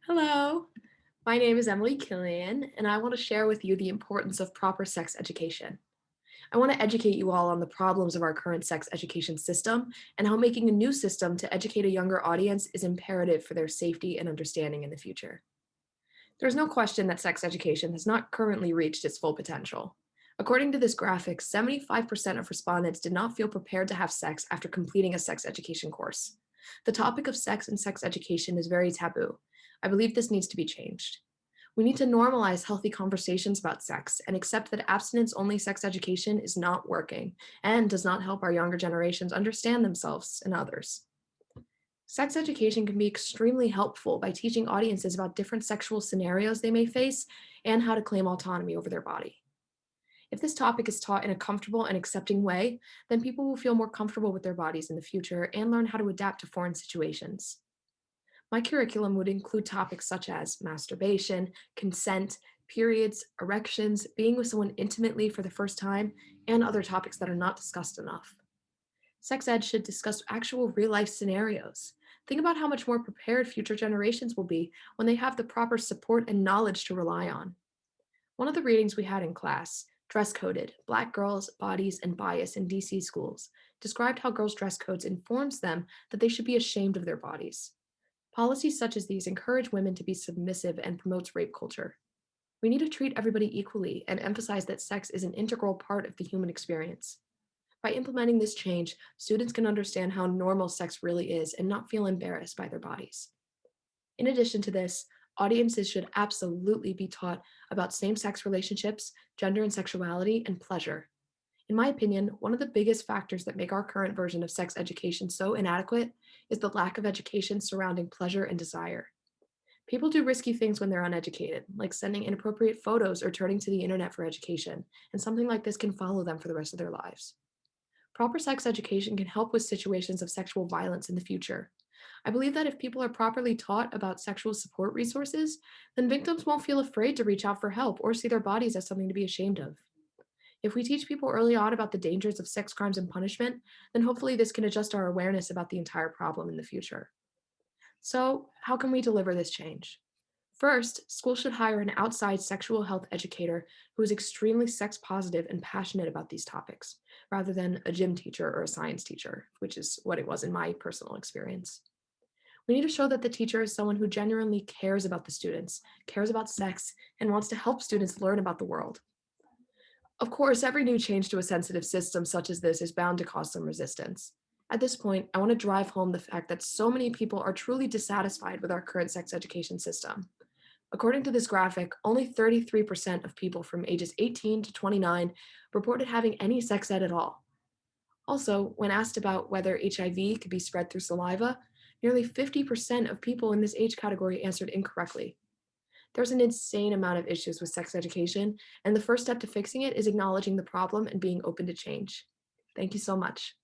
Hello, my name is Emily Killian, and I want to share with you the importance of proper sex education. I want to educate you all on the problems of our current sex education system and how making a new system to educate a younger audience is imperative for their safety and understanding in the future. There's no question that sex education has not currently reached its full potential. According to this graphic, 75% of respondents did not feel prepared to have sex after completing a sex education course. The topic of sex and sex education is very taboo. I believe this needs to be changed. We need to normalize healthy conversations about sex and accept that abstinence only sex education is not working and does not help our younger generations understand themselves and others. Sex education can be extremely helpful by teaching audiences about different sexual scenarios they may face and how to claim autonomy over their body. If this topic is taught in a comfortable and accepting way, then people will feel more comfortable with their bodies in the future and learn how to adapt to foreign situations. My curriculum would include topics such as masturbation, consent, periods, erections, being with someone intimately for the first time, and other topics that are not discussed enough. Sex ed should discuss actual real life scenarios. Think about how much more prepared future generations will be when they have the proper support and knowledge to rely on. One of the readings we had in class, Dress Coded, Black Girls, Bodies, and Bias in DC Schools, described how girls' dress codes informs them that they should be ashamed of their bodies. Policies such as these encourage women to be submissive and promotes rape culture. We need to treat everybody equally and emphasize that sex is an integral part of the human experience. By implementing this change, students can understand how normal sex really is and not feel embarrassed by their bodies. In addition to this, audiences should absolutely be taught about same sex relationships, gender and sexuality, and pleasure. In my opinion, one of the biggest factors that make our current version of sex education so inadequate is the lack of education surrounding pleasure and desire. People do risky things when they're uneducated, like sending inappropriate photos or turning to the internet for education, and something like this can follow them for the rest of their lives. Proper sex education can help with situations of sexual violence in the future. I believe that if people are properly taught about sexual support resources, then victims won't feel afraid to reach out for help or see their bodies as something to be ashamed of. If we teach people early on about the dangers of sex crimes and punishment, then hopefully this can adjust our awareness about the entire problem in the future. So, how can we deliver this change? First, schools should hire an outside sexual health educator who is extremely sex positive and passionate about these topics, rather than a gym teacher or a science teacher, which is what it was in my personal experience. We need to show that the teacher is someone who genuinely cares about the students, cares about sex, and wants to help students learn about the world. Of course, every new change to a sensitive system such as this is bound to cause some resistance. At this point, I want to drive home the fact that so many people are truly dissatisfied with our current sex education system. According to this graphic, only 33% of people from ages 18 to 29 reported having any sex ed at all. Also, when asked about whether HIV could be spread through saliva, nearly 50% of people in this age category answered incorrectly. There's an insane amount of issues with sex education, and the first step to fixing it is acknowledging the problem and being open to change. Thank you so much.